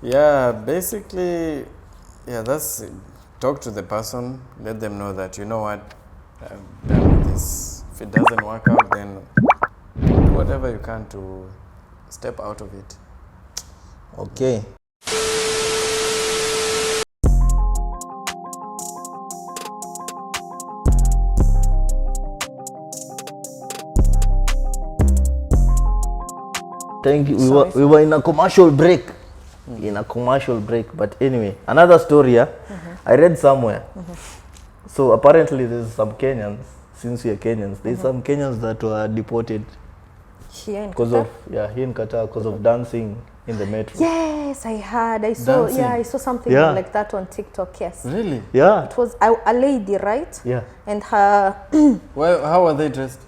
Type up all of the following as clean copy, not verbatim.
Yeah, basically, yeah, that's talk to the person, let them know that, you know what, I'm done with this. If it doesn't work out, then do whatever you can to step out of it. Okay. Thank you. We were in a commercial break. In a commercial break. But anyway, another story. I read somewhere. So apparently there's some Kenyans, since we are Kenyans, there's some Kenyans that were deported Here in because Qatar? of here in Qatar because of dancing in the metro. Yes, I heard. I saw. Dancing. Yeah, I saw something Yeah. like that on TikTok. Yes. Really? Yeah. It was a lady, right? Yeah. And her. Well, how are they dressed?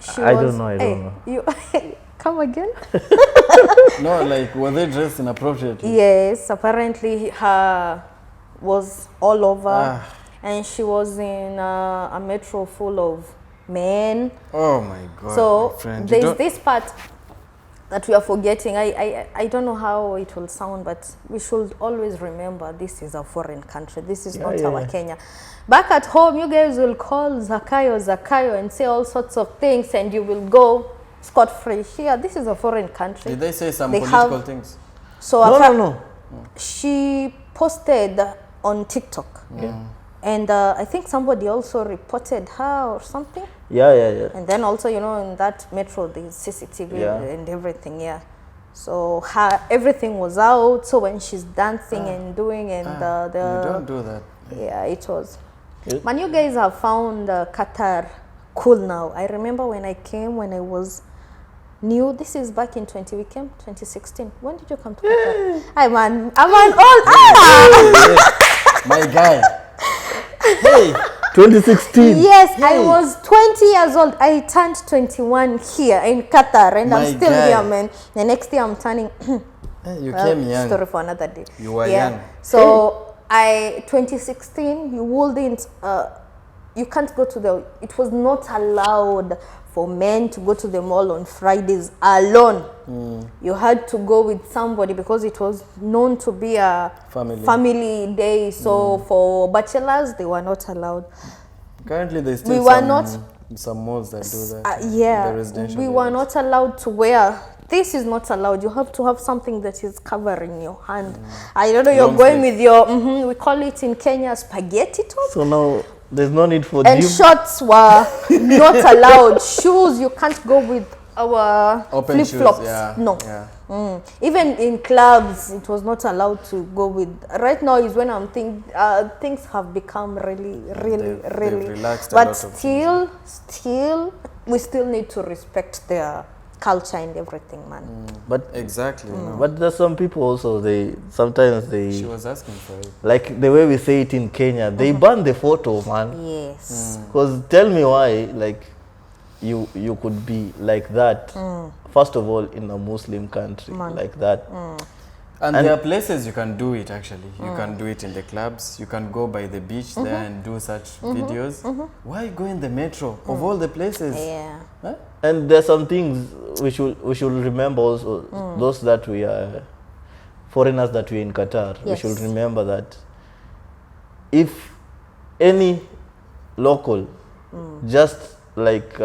She I was, don't know, I don't know. You come again? No, like, were they dressed inappropriately? Yes. Apparently, her was all over, Ah. and she was in a metro full of men. Oh my God, So my friend. You there's don't- this part that we are forgetting. I don't know how it will sound, but we should always remember this is a foreign country. This is not our Kenya. Back at home, you guys will call Zakayo and say all sorts of things, and you will go scot-free. Here, this is a foreign country. Did they say some They political have- things? So No. she posted on TikTok. Yeah. And I think somebody also reported her or something. Yeah. And then also, you know, in that metro, the CCTV Yeah. and everything, yeah. So everything was out. So when she's dancing and doing, and You don't do that. yeah, it was. Yeah. Man, you guys have found Qatar cool now. I remember when I came, when I was new. This is back in 2016. When did you come to Qatar? I'm an old. My guy. Hey. 2016. Yes, I was 20 years old. I turned 21 here in Qatar, and My I'm still guy. here, man. The next year I'm turning. Hey, you came young. Story for another day. You were young. So 2016, you wouldn't. You can't go to the. It was not allowed for men to go to the mall on Fridays alone. You had to go with somebody because it was known to be a family day. So for bachelors, they were not allowed. Currently, there's We still were some malls that do that. Yeah, the residential we were areas. not allowed to wear. This is not allowed. You have to have something that is covering your hand. I don't know. You're Long going sleeve. with your. We call it in Kenya spaghetti top. So now there's no need for And gym. shorts were not allowed. Shoes, you can't go with our Open flip shoes, flops. yeah. No. Yeah. Even in clubs, it was not allowed to go with. Right now is when I'm thinking things have become really They've relaxed a But lot of still, we still need to respect their culture and everything, man. But Exactly. No. but there's some people also, sometimes She was asking for it. like the way we say it in Kenya, they ban the photo, man. Yes. Because tell me why, like, you could be like that. First of all, in a Muslim country, like that. And there are places you can do it actually. You can do it in the clubs. You can go by the beach there and do such videos. Why go in the metro of all the places? Yeah. Huh? And there's some things we should remember also. Those that we are foreigners that we are in Qatar, we Yes. should remember that if any local just like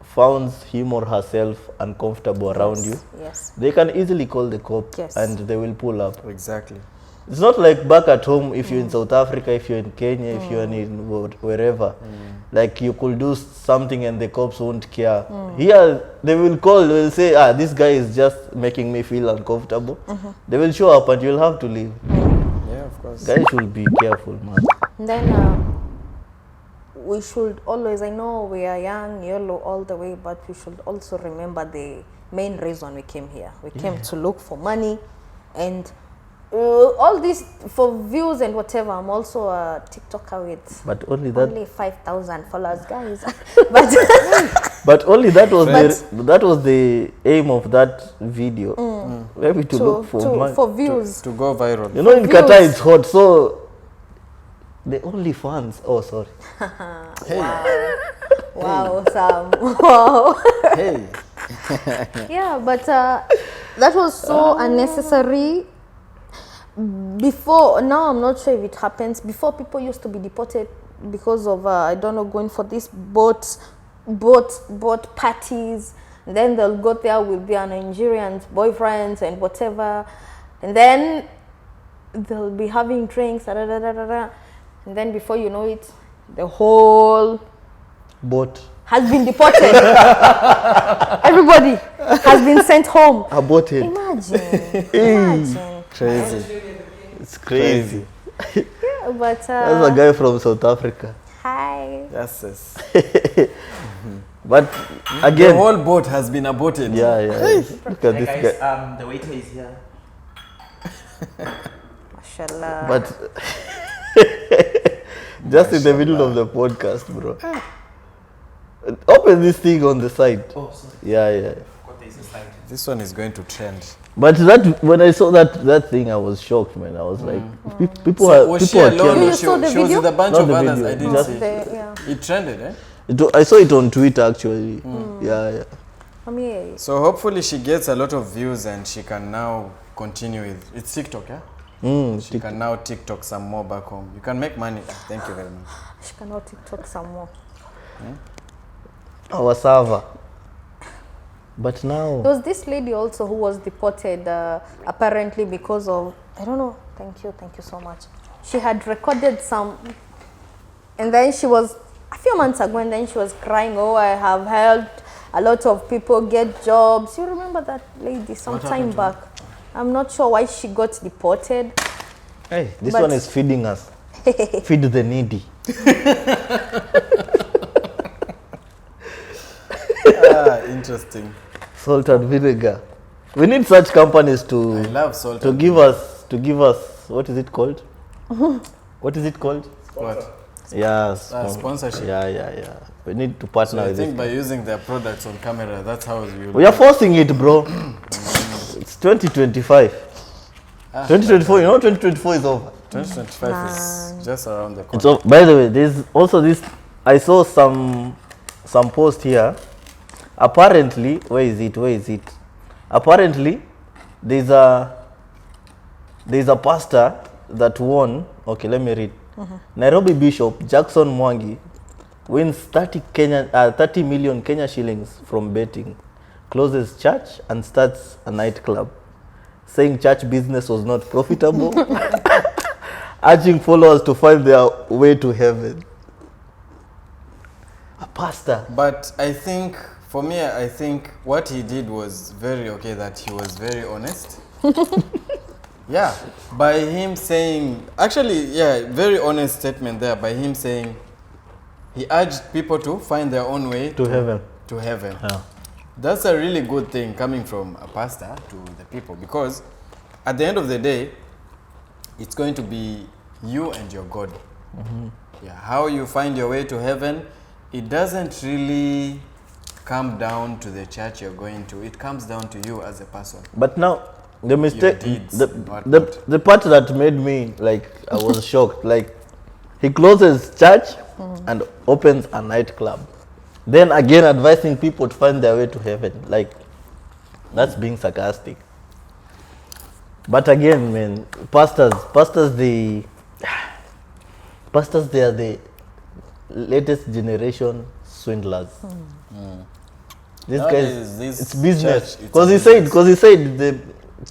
finds him or herself uncomfortable around you, Yes. they can easily call the cop Yes. and they will pull up. Exactly. It's not like back at home, if you're in South Africa, if you're in Kenya, if you're in wherever, like you could do something and the cops won't care. Here, they will call, they will say, this guy is just making me feel uncomfortable. They will show up and you'll have to leave. Yeah, of course. Guys should be careful, man. And then we should always, I know we are young, yellow all the way, but we should also remember the main reason we came here. We came to look for money, and all this for views and whatever. I'm also a TikToker with But only that. only 5,000 followers, guys. But But only that was the aim of that video. Maybe to look for money. for views. To go viral. You know, in views. Qatar it's hot, so the only fans. Oh, sorry. Hey. Wow, Sam. Wow. Hey. Yeah, but that was so unnecessary. before, now I'm not sure if it happens. Before, people used to be deported because of I don't know, going for these boat parties. And then they'll go there with their Nigerian boyfriends and whatever, and then they'll be having drinks, da, da, da, da, da. And then before you know it, the whole Boat. has been deported. Everybody has been sent home. Aborted. Imagine. Crazy. It's crazy. Yeah, but That's a guy from South Africa. hi. Yes. But The again, whole boat has been aborted. yeah. Look at Hey this guys, guy. the waiter is here. Mashallah. But just in the middle of the podcast, bro. Open this thing on the side. Oh, sorry. Yeah. What there is inside? This one is going to trend. But that when I saw that thing, I was shocked, man. I was like, people So are was she people are alone caring. You or saw the she was video? with a bunch Not of the others? video, I didn't just- see. Yeah. It trended, eh? I saw it on Twitter actually. Yeah. I mean, So hopefully she gets a lot of views and she can now continue with it's TikTok, yeah? She can now TikTok some more back home. You can make money. Thank you very much. she cannot TikTok some more. Our server. But now, There was this lady also who was deported apparently because of, I don't know, thank you so much. She had recorded some, and then she was, a few months ago, and then she was crying, oh, I have helped a lot of people get jobs. You remember that lady some time back? I'm not sure why she got deported. hey, this But- one is feeding us. Feed the needy. Interesting. Salt and vinegar. We need such companies I to love salt. to give us what is it called? What is it called? What? Yeah, sponsorship. Yeah. We need to So partner I with think it. by using their products on camera, that's how you. We are forcing it, bro. It's 2025. 2024, you know 2024 is over. 2025 is just around the corner. It's over. By the way, there's also this, I saw some post here. Apparently, where is it? Apparently, there's a pastor that won, okay, let me read. Nairobi Bishop Jackson Mwangi wins 30 million Kenya shillings from betting, closes church and starts a nightclub, saying church business was not profitable, urging followers to find their way to heaven. A pastor. But I think, for me, I think what he did was very okay, that he was very honest. Yeah, by him saying, actually, yeah, very honest statement there, by him saying, he urged people to find their own way To heaven. To heaven. Yeah. That's a really good thing coming from a pastor to the people, because at the end of the day, it's going to be you and your God. Yeah, how you find your way to heaven, it doesn't really come down to the church you're going to. It comes down to you as a person. But now the mistake, deeds, not the part that made me like I was shocked. Like he closes church and opens a nightclub, then again advising people to find their way to heaven. Like that's being sarcastic. But again, man, pastors, they are the latest generation swindlers. These Nowadays, guys, this it's business. church, it's Because a he said the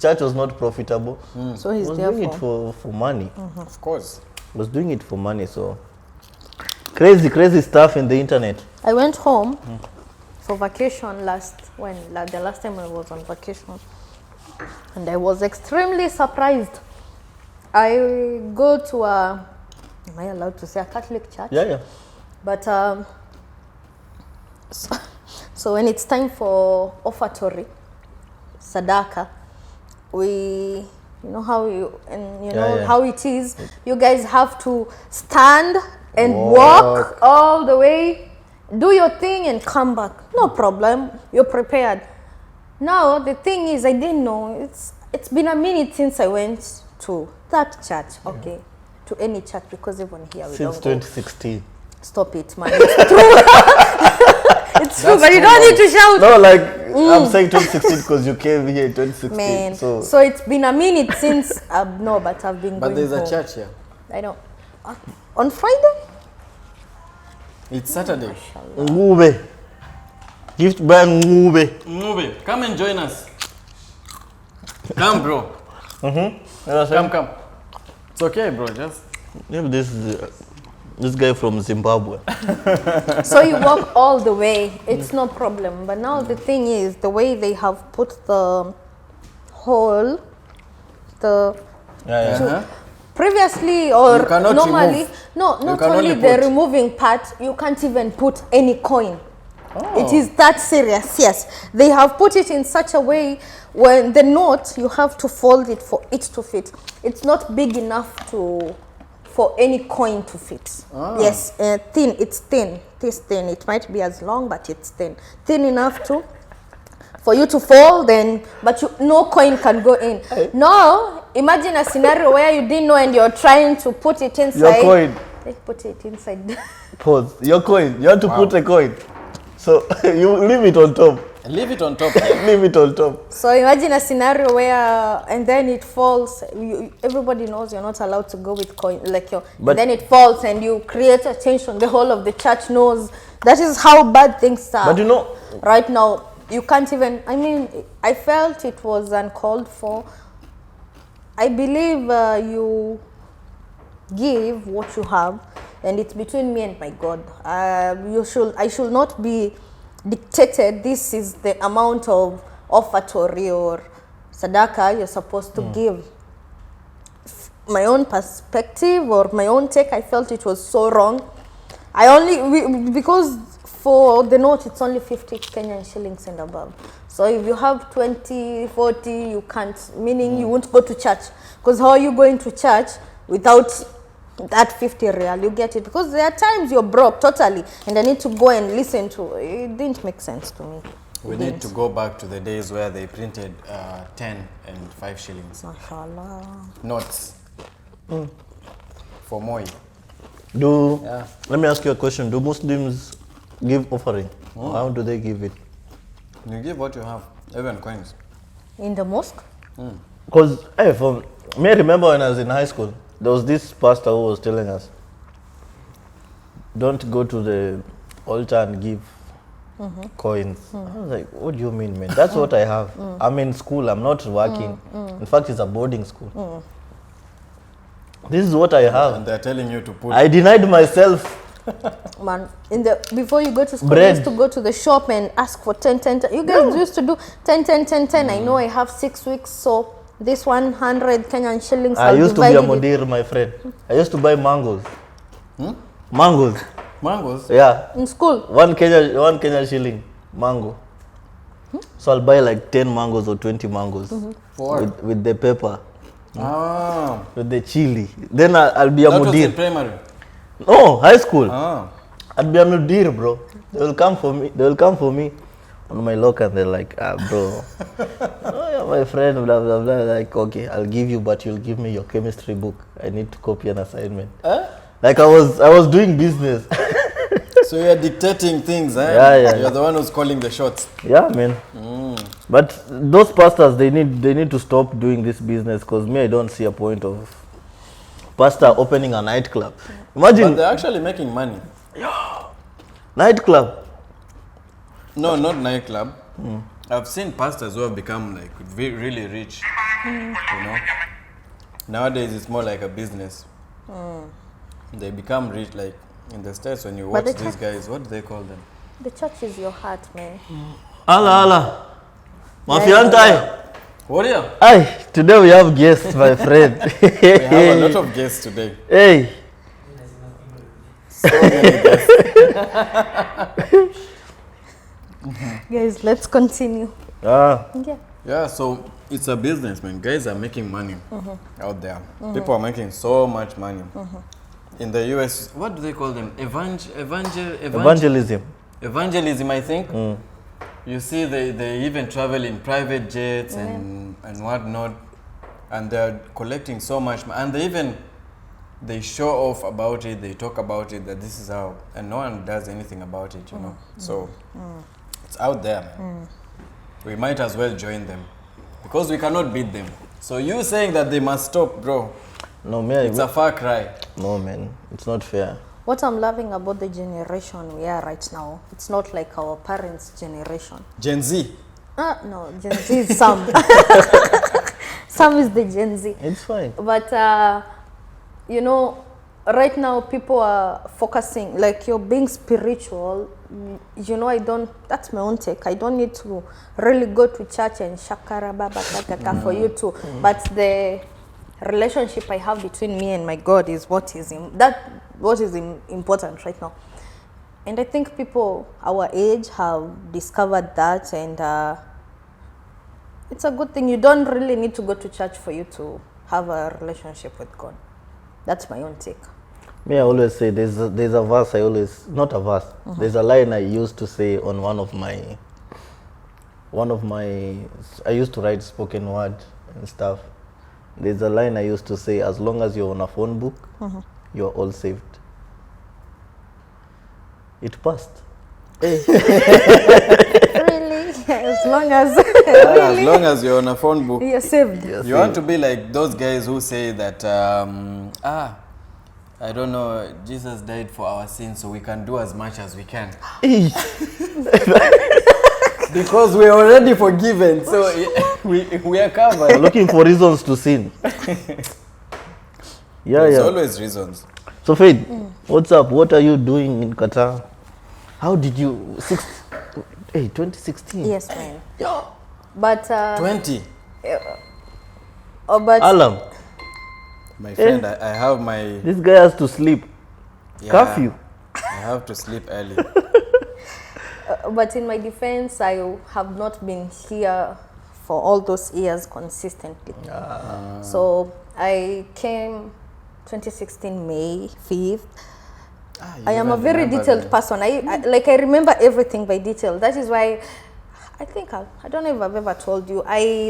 church was not profitable. So He he's was there doing it for. for money. Of course. He was doing it for money. So crazy stuff in the internet. I went home for vacation the last time I was on vacation, and I was extremely surprised. I go to am I allowed to say a Catholic church? Yeah. But so when it's time for offertory, sadaka, you know how how it is. You guys have to stand and walk all the way, do your thing and come back. No problem. You're prepared. Now the thing is, I didn't know. It's been a minute since I went to that church. Okay, to any church, because even here we Since don't go. 2016. Stop it, man. It's true. It's true, but you don't need to shout. No, like I'm saying 2016 because you came here in 2016. Man, So so it's been a minute since no, but I've been But going there's a home. church here. I know. On Friday? It's Saturday. Ngube. Gift by Ngube. Movie. Come and join us. Come, bro. Come. It's okay, bro. Just. Yeah, this guy from Zimbabwe. So you walk all the way, it's no problem. But now the thing is, the way they have put the hole, Uh-huh. previously or You cannot normally, remove. no, You not can only only the put. removing part, you can't even put any coin. Oh. It is that serious, yes. They have put it in such a way when the note, you have to fold it for it to fit. It's not big enough for any coin to fit. Yes, thin, it's thin. This thin, it might be as long, but it's thin. Thin enough for you to fold, but no coin can go in. Now, imagine a scenario where you didn't know and you're trying to put it inside. Your coin. They put it inside. Pause. Your coin. You have to put a coin. So you leave it on top. Leave it on top. Leave it on top. So imagine a scenario where, and then it falls. Everybody knows you're not allowed to go with coin, and then it falls, and you create a tension. The whole of the church knows. That is how bad things are. But you know, right now you can't even. I mean, I felt it was uncalled for. I believe you give what you have, and it's between me and my God. I should not be dictated. This is the amount of offertory or sadaka you're supposed to give. My own perspective or my own take, I felt it was so wrong. Because for the note it's only 50 Kenyan shillings and above. So if you have 20, 40, you can't, meaning you won't go to church. Because how are you going to church without that 50 real? You get it? Because there are times you're broke totally and I need to go and listen to it. Didn't make sense to me. We need to go back to the days where they printed 10 and 5 shillings Mashallah. notes for Moi. Let me ask you a question. Do Muslims give offering? How do they give it? You give what you have, even coins. In the mosque? Because for me, I remember when I was in high school, there was this pastor who was telling us, don't go to the altar and give coins. I was like, what do you mean, man? That's what I have. I'm in school, I'm not working. In fact, it's a boarding school. This is what I have. And they're telling you to put. I denied myself. Man, before you go to school, Bread. you used to go to the shop and ask for 10, 10, 10. You guys used to do 10, 10, 10, 10. I know I have 6 weeks, so this 100 Kenyan shillings. I used to be a mudir, my friend. I used to buy mangoes. Mangoes. Mangoes? Yeah. in school. 1 Kenya shilling mango. So I'll buy like 10 mangoes or 20 mangoes For what? with the pepper, Ah. with the chili. Then I'll be a That was in mudir. primary. No, high school. Ah. I'll be a mudir, bro. They will come for me. They will come for me on my locker and they're like, bro, oh, yeah, my friend, blah, blah, blah. Like, okay, I'll give you, but you'll give me your chemistry book. I need to copy an assignment. Like I was doing business. So you're dictating things, eh? Yeah. You're the one who's calling the shots. Yeah, man. But those pastors, they need to stop doing this business because me, I don't see a point of pastor opening a nightclub. But Imagine they're actually making money. nightclub. No, not nightclub. I've seen pastors who have become like really rich. You know? Nowadays it's more like a business. They become rich, like in the States when you watch But the these guys, what do they call them? The church is your heart, man. Allah. Mafiantai. Warrior! Aye, today we have guests, my friend. We have a lot of guests today. Hey. So many guests. Guys, let's continue. Ah. Yeah. Yeah, so it's a business, man. Guys are making money out there. People are making so much money. In the US, what do they call them? Evangelism. Evangelism, I think. You see, they even travel in private jets and whatnot, and they're collecting so much, and they even they show off about it, they talk about it, that this is how, and no one does anything about it, you know. So it's out there, man. We might as well join them because we cannot beat them. So you saying that they must stop, bro? No, man. It's a far cry. No, man. It's not fair. What I'm loving about the generation we are right now, it's not like our parents' generation. Gen Z. No, Gen Z is some. Some is the Gen Z. It's fine. But, you know, right now people are focusing, like you're being spiritual. You know, that's my own take. I don't need to really go to church and shakara baba kaka for you to. But the relationship I have between me and my God is what is important right now. And I think people our age have discovered that, and it's a good thing. You don't really need to go to church for you to have a relationship with God. That's my own take. Me, I always say there's a verse not a verse. There's a line I used to say on one of my I used to write spoken word and stuff. There's a line I used to say, as long as you're on a phone book, you're all saved. It passed. Really? As long as As long as you're on a phone book, you're saved. you want to be like those guys who say that, I don't know, Jesus died for our sins, so we can do as much as we can. Because we're already forgiven, so we are covered. Looking for reasons to sin. There's always reasons. So Faith, what's up? What are you doing in Qatar? How did you 2016? Yes, man. But 20. but Alam, My friend, I have my... this guy has to sleep. Yeah, Curfew. I have to sleep early. but in my defense, I have not been here for all those years consistently. So I came 2016 May 5th. I am a very detailed person. I remember everything by detail. That is why I think I don't know if I've ever told you.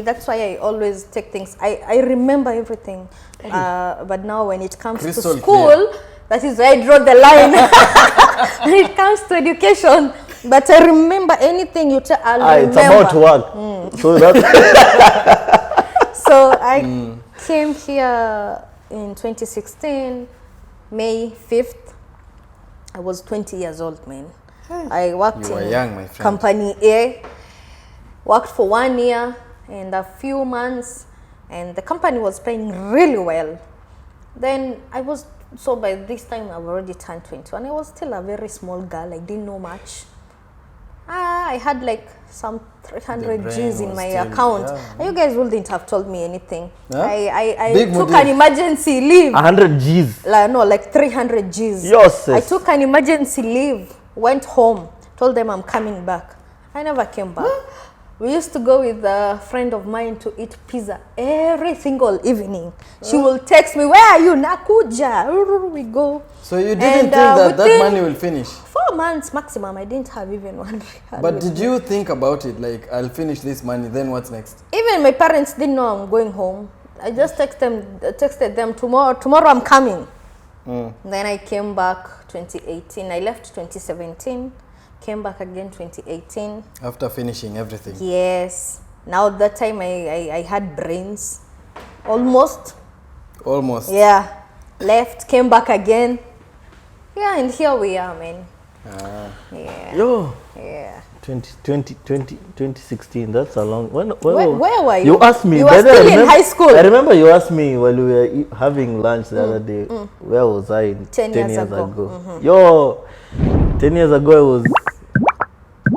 That's why I always take things. I remember everything. But now when it comes Crystal to school, that is where I draw the line. When it comes to education, but I remember anything you tell. It's about work. So that's So I came here in 2016, May 5th. I was 20 years old, man. I worked You were in young, my friend. Company A, worked for 1 year and a few months, and the company was paying really well. Then so by this time I've already turned 21. I was still a very small girl. I didn't know much. I had like some 300 G's in my account. Yeah. You guys wouldn't have told me anything. Huh? I Big took motive. an emergency leave. 100 G's. Like 300 G's. Yes, I sis. took an emergency leave, went home, told them I'm coming back. I never came back. We used to go with a friend of mine to eat pizza every single evening. She will text me, "Where are you? Nakuja." We go. So you didn't think that money will finish? 4 months maximum. I didn't have even one. But did you think about it? Like, I'll finish this money, then what's next? Even my parents didn't know I'm going home. I just texted them, tomorrow I'm coming. Then I came back 2018. I left 2017. Came back again 2018. After finishing everything? Yes. Now that time I had brains. Almost. Almost? Yeah. Left, came back again. Yeah, and here we are, man. Yeah. Yo. Yeah. 2016, that's a long... Where were you? You asked me... You were still in high school. I remember you asked me while we were having lunch the other day, where was I 10 years ago? Yo, 10 years ago I was...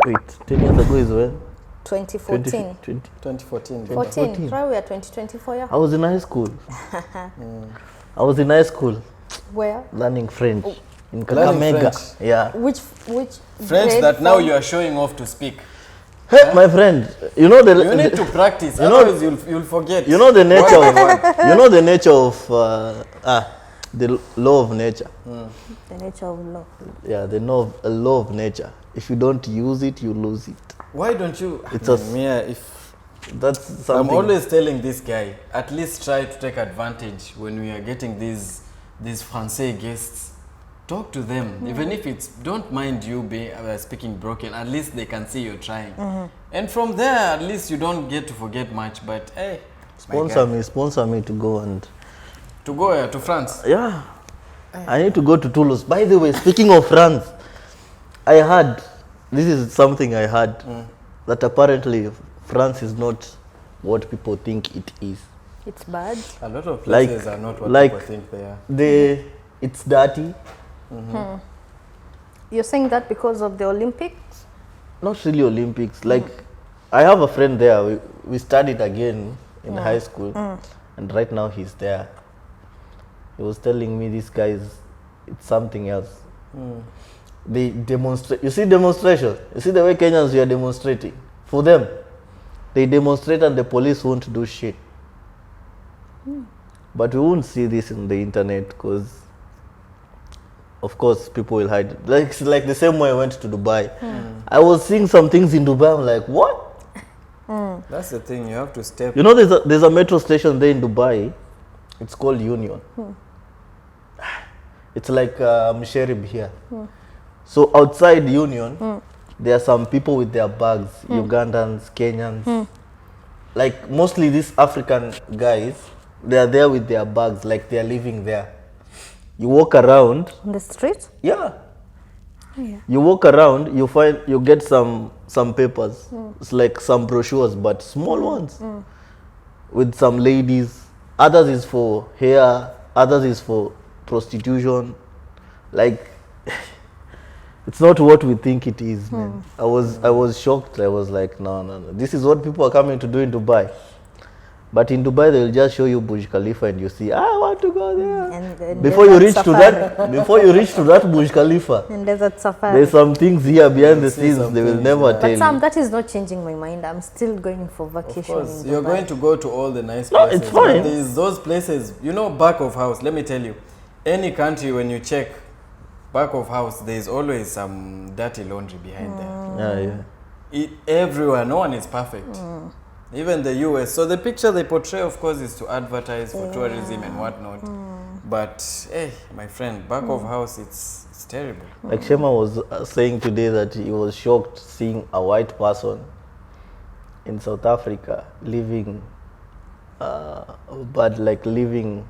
Wait, 10 years ago is when? 2014. 2014. 14. Try we are 2024, yeah. I was in high school. I was in high school Where? learning French. In Learning Kakamega. French. Yeah. Which French grade that now from? you are showing off to speak. Hey, my friend, you know the... You need to practice, otherwise you'll forget. You know the nature of... You know the nature of... the law of nature. The nature of law. Yeah, the law of nature. If you don't use it, you lose it. Why don't you... It's That's I'm something... always telling this guy, at least try to take advantage when we are getting these these Francais guests, talk to them. Even if it's, don't mind you being speaking broken, at least they can see you're trying. And from there, at least you don't get to forget much. But hey, Sponsor me to go and... To go where? To France? Yeah. I need to go to Toulouse. By the way, speaking of France, I heard, this is something I heard, that apparently France is not what people think it is. It's bad. A lot of places are not what people think they are. It's dirty. You're saying that because of the Olympics? Not really Olympics. Like, I have a friend there. We studied again in high school, and right now he's there. He was telling me this guy it's something else. They demonstrate. You see demonstration? You see the way Kenyans are demonstrating? For them, they demonstrate and the police won't do shit. But we won't see this in the internet because, of course, people will hide it. Like the same way I went to Dubai. I was seeing some things in Dubai. I'm like, what? That's the thing. You have to step. You know, there's a metro station there in Dubai. It's called Union. It's like Msherib here. So outside Union, there are some people with their bags, Ugandans, Kenyans. Like mostly these African guys, they are there with their bags, like they are living there. You walk around. On the street? Yeah. Yeah. You walk around, you get some papers. It's like some brochures, but small ones. With some ladies. Others is for hair, others is for prostitution. Like, it's not what we think it is, man. I was shocked. I was like, no. This is what people are coming to do in Dubai. But in Dubai, they'll just show you Burj Khalifa and you see, I want to go there. And before you reach to that Burj Khalifa, and desert safari. there's some things here behind the scenes they will never tell But Sam, you. that is not changing my mind. I'm still going for vacation. Of course, in you're Dubai. going to go to all the nice No, places. it's fine. But there's those places, you know, back of house. Let me tell you, any country when you check back of house, there's always some dirty laundry behind there. Everywhere, no one is perfect. Even the US. So the picture they portray, of course, is to advertise for tourism and whatnot. But hey, my friend, back of house, it's terrible. Like Shema was saying today that he was shocked seeing a white person in South Africa living, but like living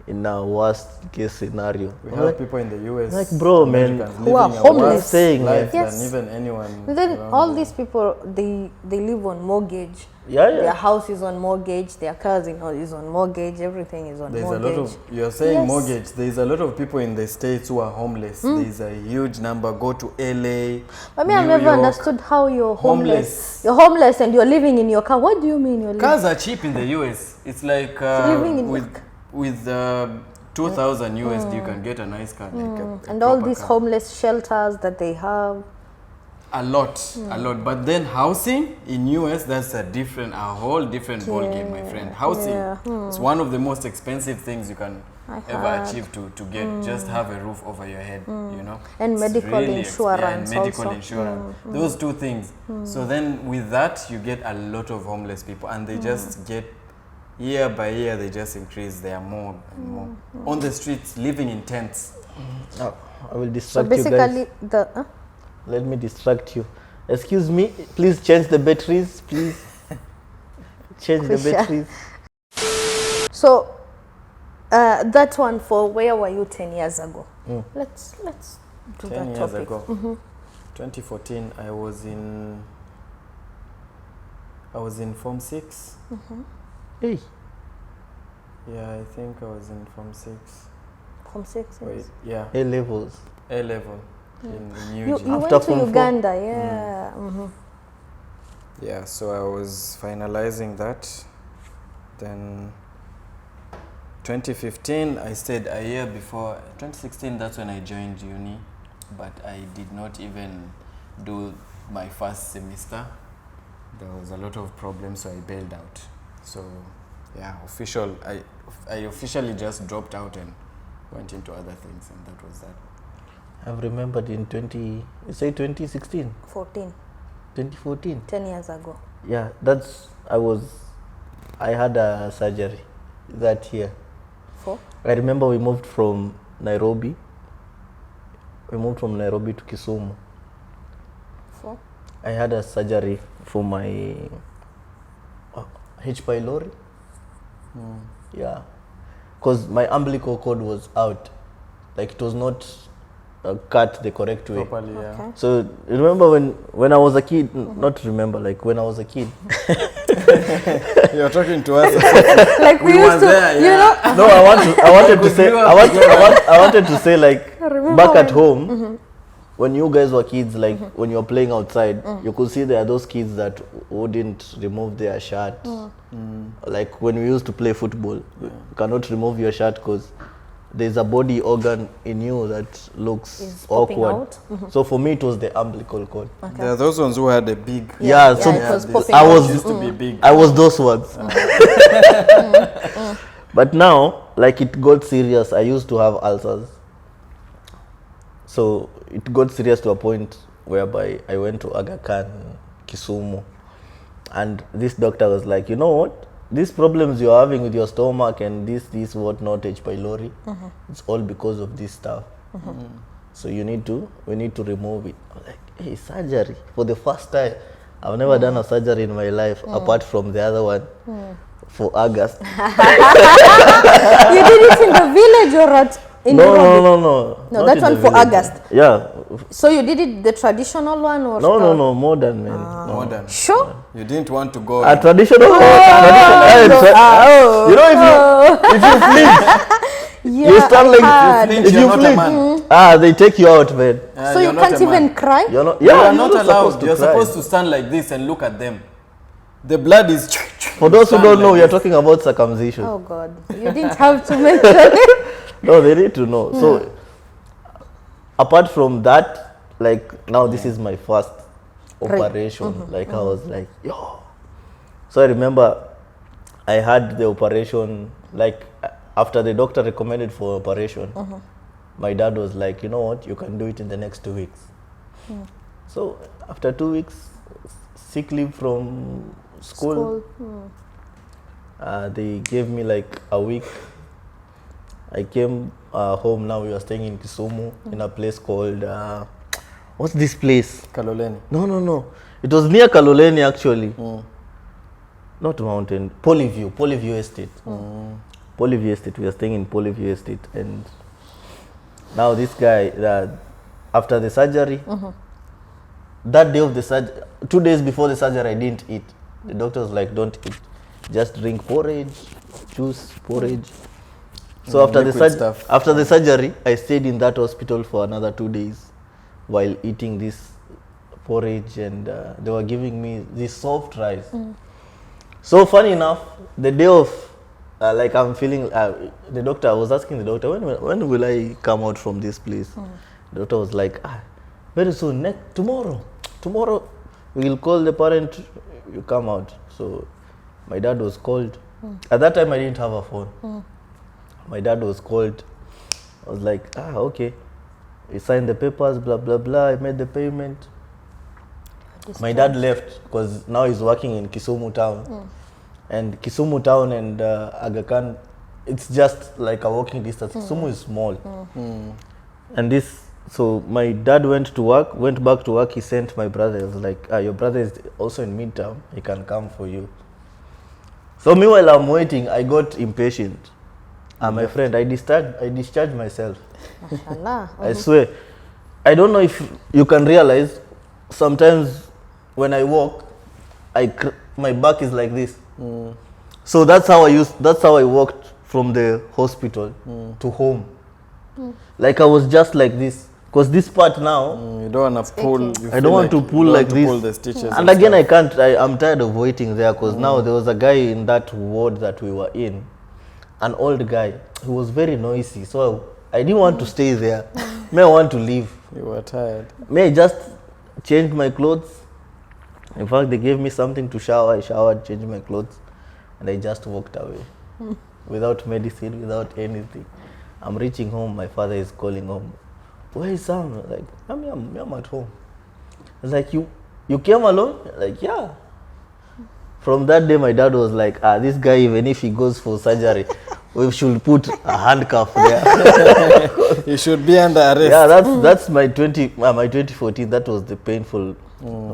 in a worst case scenario. We have people in the US, like, bro, man, who are homeless. Saying, life Yes. than even anyone. And then around all there. these people, they live on mortgage. Yeah. Their house is on mortgage. Their cars is on mortgage. Everything is on There's mortgage. a lot of, you're saying Yes. mortgage, there's a lot of people in the States who are homeless. There's a huge number. Go to LA, I mean, New I've never York. understood how you're Homeless. homeless. You're homeless and you're living in your car. What do you mean you're living? Cars are cheap in the US. It's like living in with 2,000 USD, you can get a nice car. Like a And all proper these car. homeless shelters that they have. A lot. But then housing in US, that's a whole different ball game, my friend. Housing, it's one of the most expensive things you can ever achieve to get. Just have a roof over your head, you know. And It's medical insurance and medical also. insurance. Those two things. So then with that, you get a lot of homeless people, and they just get, year by year, they just increase. There are more and more on the streets, living in tents. Oh, I will So distract you basically, guys. Let me distract you. Excuse me, please change the batteries, please. Change the Sure. batteries. So that one for where were you 10 years ago? Let's do 10 that years topic. ago, 2014, I was in Form 6. Hey, Yeah, I think I was in Form 6. From 6 Wait, years. yeah, A levels. A level in You UG. went After to Form 4? Uganda, yeah. Yeah, so I was finalizing that. Then 2015, I stayed a year before. 2016, that's when I joined uni, but I did not even do my first semester. There was a lot of problems, so I bailed out. So yeah, I officially just dropped out and went into other things, and that was that. I've remembered in 2016, 14, 2014. 10 years ago. Yeah, I had a surgery that year. For? I remember we moved from Nairobi. We moved from Nairobi to Kisumu. For? I had a surgery for my H. pylori. Yeah, because my umbilical cord was out, like it was not cut the correct way. Properly, yeah. Okay. So remember when I was a kid, not remember, like when I was a kid. You're talking to us. Like we used to, there, you know. No, I wanted to say, grew up I wanted to say like remember back at when- home, when you guys were kids, like when you were playing outside, you could see there are those kids that wouldn't remove their shirt. Like when we used to play football, you cannot remove your shirt because there's a body organ in you that looks Is popping awkward. out. So for me, it was the umbilical cord. There are those ones who had a big. Yeah, so it was this popping I out. was- used to be big. I was those ones. But now, like it got serious. I used to have ulcers. So it got serious to a point whereby I went to Aga Khan, Kisumu. And this doctor was like, you know what? These problems you're having with your stomach and this whatnot, H. pylori, it's all because of this stuff. So we need to remove it. I'm like, hey, surgery. For the first time, I've never done a surgery in my life apart from the other one for August. You did it in the village or in No, Nairobi? no. No, Not that in one the for village. August. Yeah. So you did it the traditional one or? No, modern, man. Modern. Sure. You didn't want to go. A traditional one. You know, if you flip, Yeah, you stand like I flinch, if you're you not a flip, man. they take you out, man. So you you're not can't a man. even cry? You're not. You Yeah, are not supposed allowed. to You're cry. supposed to stand like this and look at them. The blood is. For those who stand don't know, like we are this. talking about circumcision. Oh God, you didn't have to mention it. No, they need to know. So, apart from that, like now this is my first operation. Like I was like, yo. So I remember I had the operation, like after the doctor recommended for operation, my dad was like, you know what, you can do it in the next 2 weeks. So after 2 weeks, sick leave from school. They gave me like a week. I came home. Now we are staying in Kisumu in a place called what's this place? Kaloleni. No. It was near Kaloleni actually. Not mountain. Polyview Estate. Polyview Estate. We are staying in Polyview Estate, and now this guy after the surgery, that day of the surgery, 2 days before the surgery, I didn't eat. The doctor was like, don't eat, just drink porridge, juice, porridge. So after the surgery, I stayed in that hospital for another 2 days while eating this porridge, and they were giving me this soft rice. So funny enough, the day of like I'm feeling, the doctor, I was asking the doctor, when will I come out from this place? The doctor was like, very soon, tomorrow we will call the parent, you come out. So my dad was called. At that time I didn't have a phone. My dad was called. I was like, okay. He signed the papers, blah, blah, blah. I made the payment. My dad left because now he's working in Kisumu town. And Kisumu town and Aga Khan, it's just like a walking distance. Kisumu is small. And so my dad went back to work. He sent my brother. He was like, your brother is also in midtown. He can come for you. So meanwhile I'm waiting, I got impatient. My friend, I discharged myself. Mashallah. I swear. I don't know if you can realize, sometimes when I walk, my back is like this. So that's how I walked from the hospital to home. Like I was just like this. Because this part now, You don't want to pull. I don't want to pull like this. Pull the stitches and again, I can't. I'm tired of waiting there because now there was a guy in that ward that we were in, an old guy. He was very noisy, so I didn't want to stay there. May I want to leave. You were tired. May I just change my clothes? In fact, they gave me something to shower. I showered, changed my clothes, and I just walked away without medicine, without anything. I'm reaching home. My father is calling home. Where is Sam? Like, I'm at home. I was like, you came alone? Like, yeah. From that day, my dad was like, this guy, even if he goes for surgery, we should put a handcuff there. You should be under arrest. Yeah, that's my 2014. That was the painful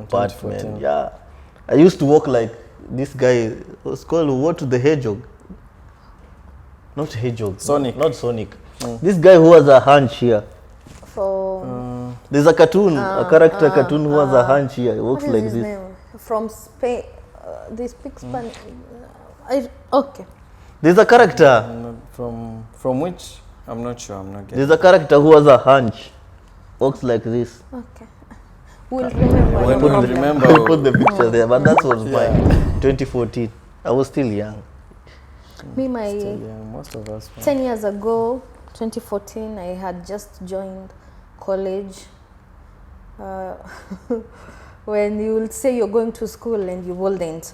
part, man. 2014. Yeah, I used to walk like this guy was called what the hedgehog, not hedgehog, Sonic. not Sonic. This guy who has a hunch here. For There's a cartoon, a character cartoon who has a hunch here. He walks what is like his this. name? From Spain. They speak Spanish. Okay. There's a character. From which? I'm not sure. I'm not getting. There's a character who has a hunch, walks like this. Okay. We'll remember. When no we'll problem. remember. I'll put the picture there, but that was my 2014. I was still young. Me, Yeah, most of us. 10 years ago, 2014, I had just joined college. When you will say you're going to school and you wouldn't.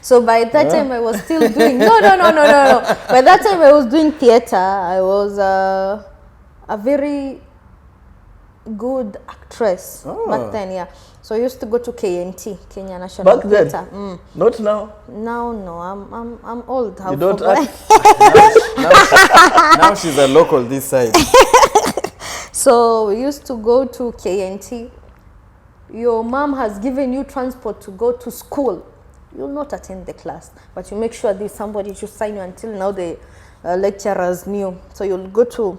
So by that time I was still doing, no. By that time I was doing theater. I was a very good actress back then, yeah. So I used to go to KNT, Kenya National Back then? Theatre. Not now. Now, no, I'm old. You don't act. Now she's a local this side. So we used to go to KNT. Your mom has given you transport to go to school. You'll not attend the class, but you make sure there's somebody to sign you. Until now the lecturers knew. So you'll go to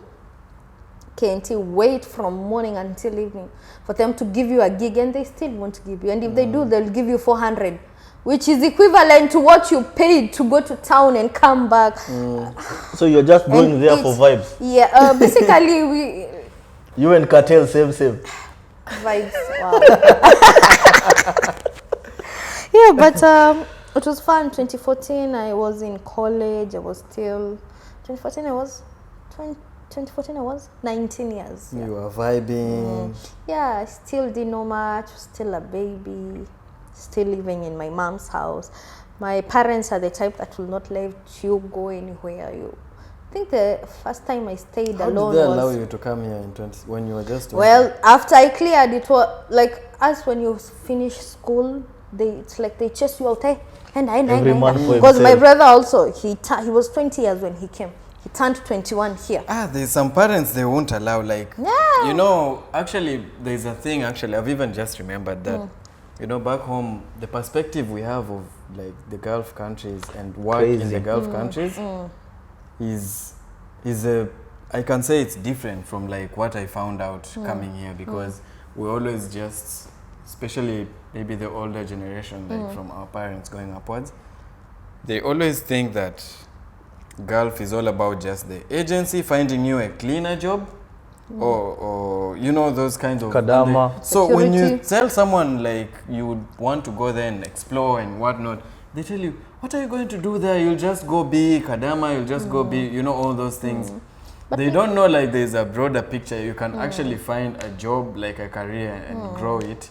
KNT, wait from morning until evening for them to give you a gig, and they still won't give you. And if they do, they'll give you 400, which is equivalent to what you paid to go to town and come back. So you're just going And there for vibes. Yeah, basically we You and Cartel, same. vibes. Wow. Yeah, but it was fun. 2014, I was in college. I was still 2014. I was 2014. I was 19 years. Yeah. You were vibing. Yeah, I still didn't know much. Still a baby. Still living in my mom's house. My parents are the type that will not let you go anywhere. I think the first time I stayed How alone did they was allow you to come here in 20 when you were just 20? well after I cleared. It was like us when you finish school. It's like they chase you out. Hey, and Every man for because my himself. brother also he was 20 years when he came. He turned 21 here. There's some parents they won't allow, like, Yeah. you know, actually there's a thing, actually I've even just remembered that, you know, back home the perspective we have of like the Gulf countries and work in Crazy. the Gulf countries is I can say it's different from like what I found out coming here, because we always just, especially maybe the older generation, like from our parents going upwards, they always think that Gulf is all about just the agency finding you a cleaner job, or you know, those kinds of Kadama. and so when you Security. tell someone like you would want to go there and explore and whatnot, they tell you, what are you going to do there? You'll just go be Kadama, you'll just go be, you know, all those things. They don't know like there's a broader picture. You can actually find a job, like a career, and grow it.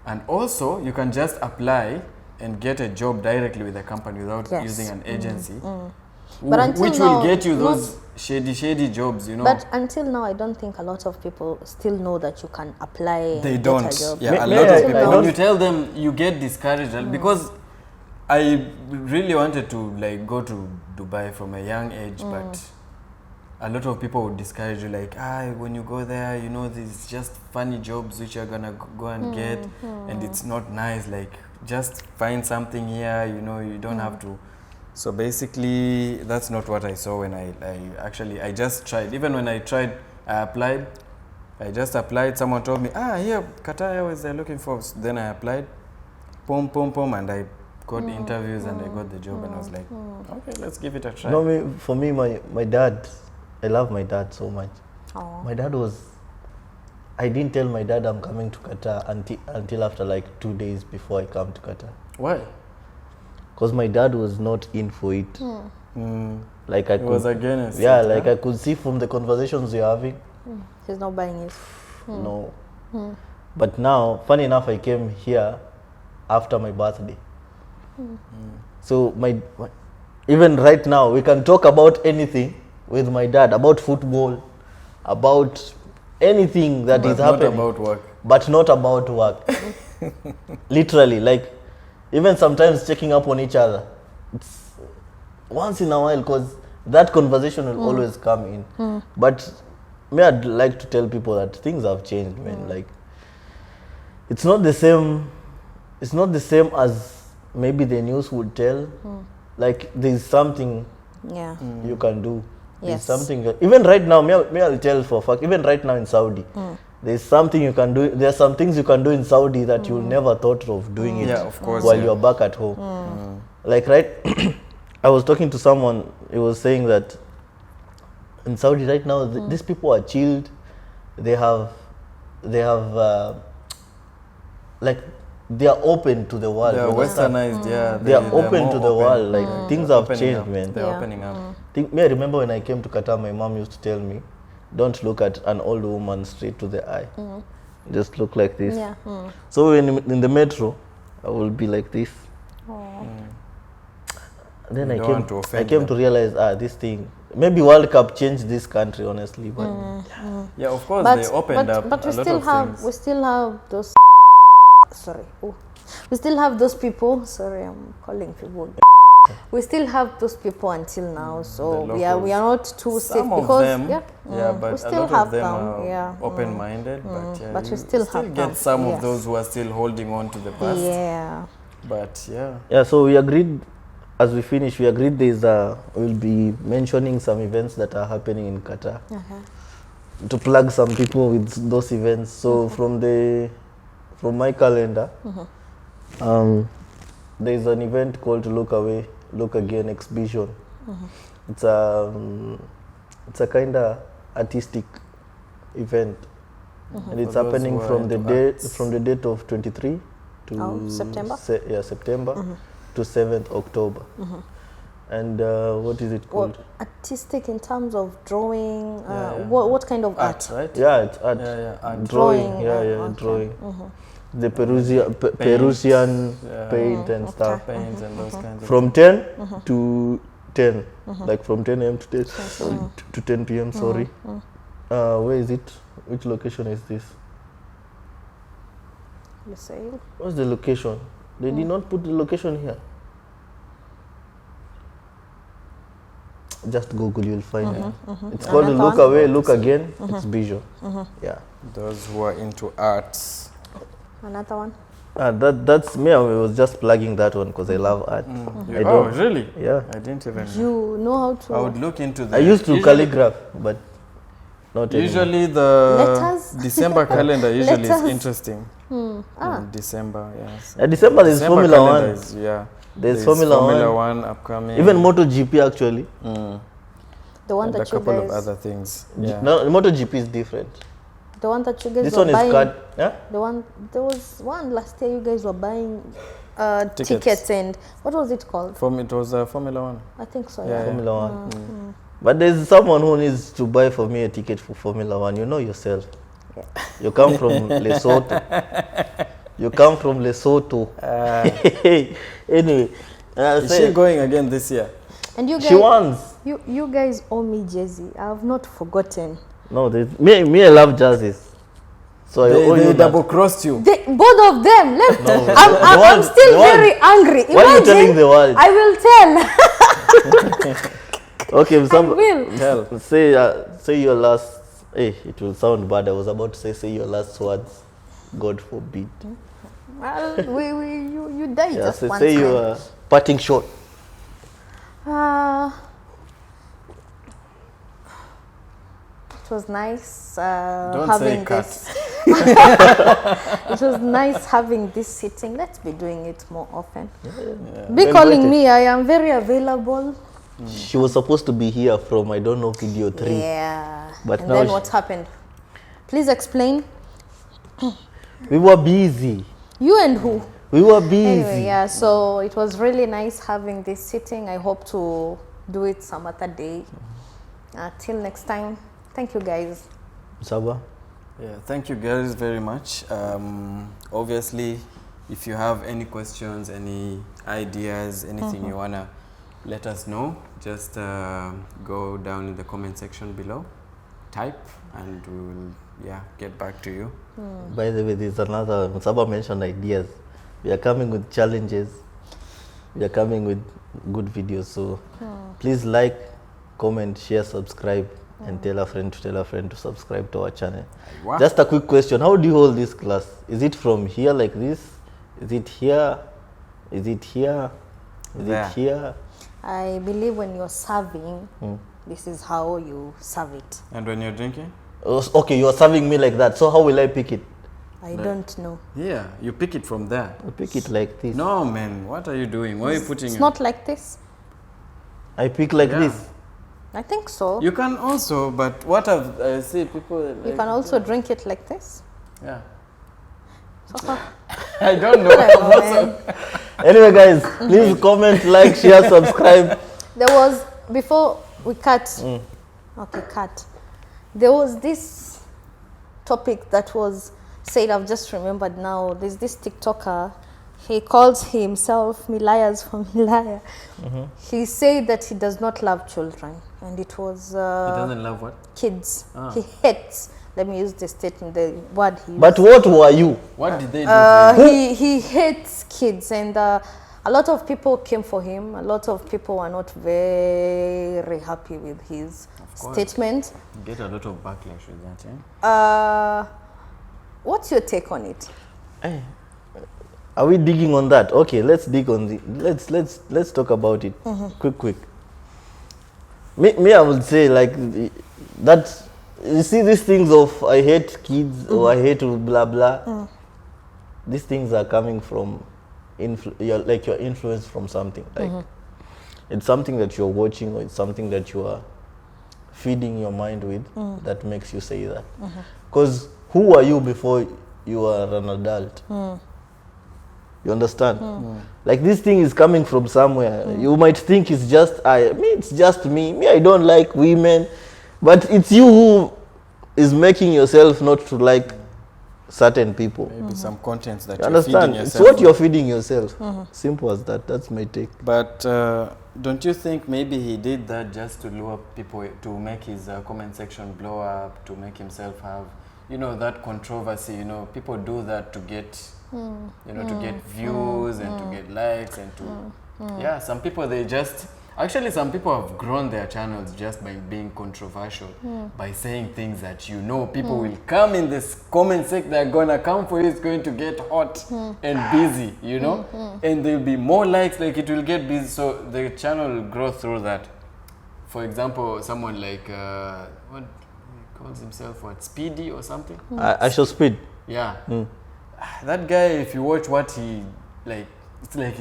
And also you can just apply and get a job directly with the company without Yes. using an agency. But until which now, will get you not- those shady jobs, you know. But until now, I don't think a lot of people still know that you can apply. They and don't. Get a job. Yeah, a May- lot may of I- people. I When don't- you tell them, you get discouraged because I really wanted to like go to Dubai from a young age, but a lot of people would discourage you, like, when you go there, you know, there's just funny jobs which you're gonna go and get, and it's not nice. Like, just find something here, you know, you don't have to. So basically, that's not what I saw when I just tried. Even when I tried, I applied. I just applied. Someone told me, here, Qatar Airways, they're looking for. Then I applied, and I got interviews and I got the job, and I was like, okay, let's give it a try. No, for me, my dad, I love my dad so much. Aw. My dad was, I didn't tell my dad I'm coming to Qatar until after like 2 days before I come to Qatar. Why? Because my dad was not in for it. Like I It was against. yeah, it, like huh? I could see from the conversations we're having. He's not buying it. No. But now, funny enough, I came here after my birthday. So even right now, we can talk about anything with my dad, about football, about anything that But is not happening. about work. But not about work. Literally, like even sometimes checking up on each other. once in a while, because that conversation will always come in. But me, I'd like to tell people that things have changed, man. Like, it's not the same. It's not the same as maybe the news would tell. Like, there's something Yeah. you can do. There's Yes. something. Even right now, me I'll tell for a fact. Even right now in Saudi, there's something you can do. There are some things you can do in Saudi that you never thought of doing it. Yeah, of course, While yeah. you're back at home. Like, right. I was talking to someone. He was saying that in Saudi right now, these people are chilled. They have, like, they are open to the world. They're you understand? westernized, yeah. They are they're open more to the world. Like, things They're have opening changed, up. man. They're Yeah. opening up. I remember when I came to Qatar, my mom used to tell me, don't look at an old woman straight to the eye. Just look like this. Yeah. So when in the metro, I will be like this. Then You I don't came, want to I offend came them. to realize, this thing, maybe World Cup changed this country, honestly. But Yeah, of course, But they opened up but a we lot still of have things. we still have those. Sorry. Oh. We still have those people. Sorry, I'm calling people. We still have those people until now, so The we are not too safe Some of because them, yeah, but we a still lot have of them them, are yeah, open-minded. But yeah, but we you still have get them, some yes. of those who are still holding on to the past. yeah. But yeah, yeah, so we agreed, as we finish, we agreed we'll be mentioning some events that are happening in Qatar. To plug some people with those events. So from my calendar, there's an event called Look Away, Look Again exhibition. It's a kind of artistic event, and it's For those happening who are from the into date arts. from the date of 23 to September? September to 7th October. And what is it called? What artistic in terms of drawing? Yeah. What kind of art, art? right? Yeah, it's art. Yeah, art. Drawing. Drawing, Yeah, okay. drawing. The Perusian yeah. paint and stuff. Paints and those kinds of From 10 to 10, like from 10 a.m. to 10 p.m. Sorry. Where is it? Which location is this? Lusail? What's the location? They did not put the location here. Just Google, you'll find it. It's called Another Look one? Away, Look Again. It's visual. Yeah. those who are into arts. Another one? That's me. I was just plugging that one because I love art. I Oh, don't. really? Yeah. I didn't even. You know how to I would look into that. I used to Usually- calligraph, but not anymore. Usually the Letters? December calendar usually is Letters. interesting. In December, yes. December there's Formula calendar 1. is- yeah. There's Formula 1 upcoming. Even MotoGP actually. the one and a that you couple of guys other things. Yeah. No, MotoGP is different. the one that you guys This were one buying. is cut. Yeah. The one there was one last year you guys were buying Tickets. tickets and what was it called? It was Formula 1. I think so. Yeah, Yeah. Formula 1. But there's someone who needs to buy for me a ticket for Formula 1. You know yourself. You come from Lesotho. You come from Lesotho. Anyway, Is she going again this year? And you guys, she wants. you guys owe me jersey. I have not forgotten. No, me I love jerseys. So I owe They you that. double crossed you. Both of them. I'm one- still the one- very angry. Why are you telling the world? I will tell. Okay, I will. Tell. say your last. Hey, it will sound bad. I was about to say your last words. God forbid. Well, you die Yeah, just one say time. your parting shot. It was nice Don't having say cut. this. It was nice having this sitting. Let's be doing it more often. Be Well calling invited. me. I am very available. She was supposed to be here from I don't know video 3. Yeah. But and now then she- what happened? Please explain. We were busy. You and who? We were busy. Anyway, yeah. So it was really nice having this sitting. I hope to do it some other day. Till next time. Thank you, guys. Msabaha. Yeah, thank you guys very much. Obviously, if you have any questions, any ideas, anything you wanna let us know, just go down in the comment section below, type, and we will get back to you. By the way, there's another. Msabaha mentioned ideas. We are coming with challenges. We are coming with good videos. So Please like, comment, share, subscribe, and tell a friend to subscribe to our channel. Wow. Just a quick question: how do you hold this class? Is it from here like this? Is it here? Is it here? Is There. it here? I believe when you're serving, this is how you serve it. And when you're drinking? Oh, okay, you are serving me like that. So how will I pick it? I don't know. Yeah, you pick it from there. I pick it like this. No, man, what are you doing? Why are you putting It's it? not like this. I pick like Yeah. this. I think so. You can also, but what I've see people. You Like, can also drink it like this. Yeah. So far. I don't know. Whatever, man. Anyway, guys, please comment, like, share, subscribe. There was, before we cut, okay, cut. There was this topic that was said, I've just remembered now. There's this TikToker, he calls himself Milayas from Milaya. He said that he does not love children. And it was He doesn't love what? kids. Ah. He hates, let me use the statement, the word he used. But what were you? What did they do? to him? He hates kids, and a lot of people came for him. A lot of people were not very happy with his course. statement. You get a lot of backlash with that, eh? What's your take on it? Eh, are we digging on that? Okay, let's dig on the. Let's talk about it. Quick. Me, I would say like that. You see these things of I hate kids or I hate blah blah. These things are coming from you're influenced from something. Like it's something that you're watching or it's something that you are feeding your mind with that makes you say that. Because who were you before you were an adult? You understand? Like this thing is coming from somewhere. You might think it's just it's just me. Me, I don't like women. But it's you who is making yourself not to like certain people. Maybe some contents that You you're understand? feeding It's yourself. what you're feeding yourself. Simple as that. That's my take. But don't you think maybe he did that just to lure people, to make his comment section blow up, to make himself have, that controversy? People do that to get, to get views and to get likes and to, yeah, some people actually some people have grown their channels just by being controversial, by saying things that people will come in this comment section, they're gonna come for you, it's going to get hot and busy, and there'll be more likes, like it will get busy, so the channel will grow through that. For example, someone like, what he calls himself, Speedy or something? I shall speed. Yeah. That guy, if you watch what he, it's like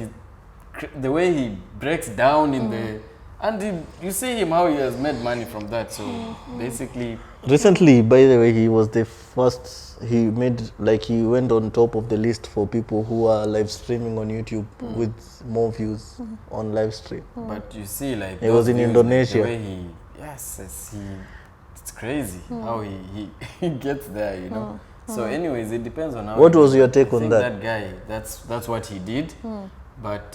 the way he breaks down in the, and you see him how he has made money from that. So basically, Recently, by the way, he was the first. He went on top of the list for people who are live streaming on YouTube with more views on live stream. but you see, like He was in those views, Indonesia. The way it's crazy how he gets there, So, anyways, it depends on how. What was your take I on think that? That guy, that's what he did. But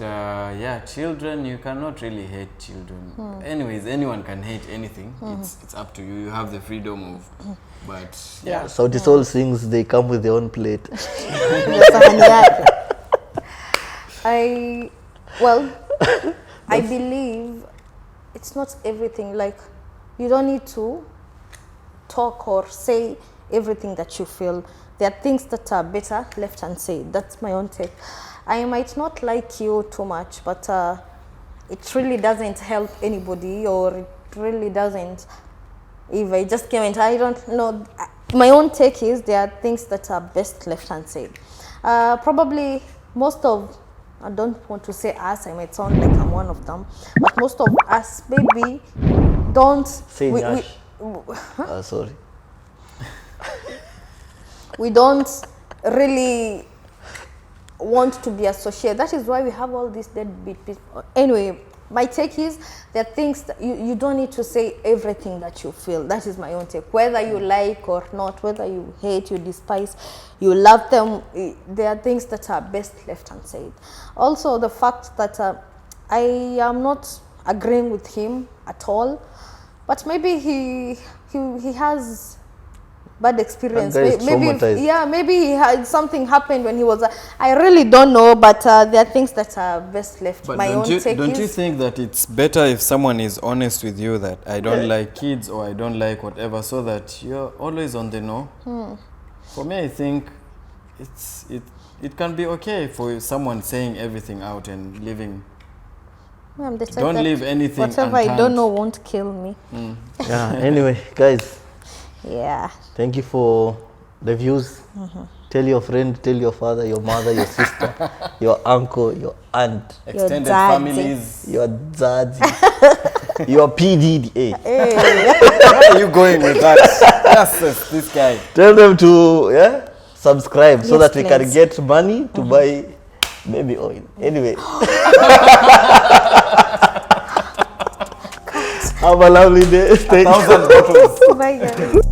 children, you cannot really hate children. Anyways, anyone can hate anything. It's up to you. You have the freedom of. But yeah, Sauti Sol sings, they come with their own plate. Ndio sahani yake. I believe it's not everything. Like, you don't need to talk or say everything that you feel. There are things that are better left unsaid. That's my own take. I might not like you too much, but it really doesn't help anybody, or it really doesn't. If I just came and I don't know, my own take is there are things that are best left unsaid. Probably most of, I don't want to say us, I might sound like I'm one of them, but most of us maybe don't. Say Nyash. Sorry. We don't really want to be associated. That is why we have all these deadbeat people. Anyway, my take is there are things that you don't need to say everything that you feel. That is my own take. Whether you like or not, whether you hate, you despise, you love them, there are things that are best left unsaid. Also, the fact that I am not agreeing with him at all, but maybe he has bad experience. That guy is Maybe, traumatized. yeah, maybe he had something happened when he was. I really don't know, but there are things that are best left. But My own take don't you is think that it's better if someone is honest with you that I don't like kids or I don't like whatever, so that you're always on the know? For me, I think it can be okay for someone saying everything out and living. I'm the type Don't that leave anything whatever I don't unturned. know won't kill me. Yeah. Anyway, guys, Yeah. thank you for the views. Tell your friend, tell your father, your mother, your sister, your uncle, your aunt, Extended daddy. families. your daddy, your PDDA. Where are you going with that? Yes, this guy. Tell them to subscribe so Yes, that we can please. get money to buy baby oil. Anyway. Have a lovely day. Stay 1,000 bottles. Bye, guys.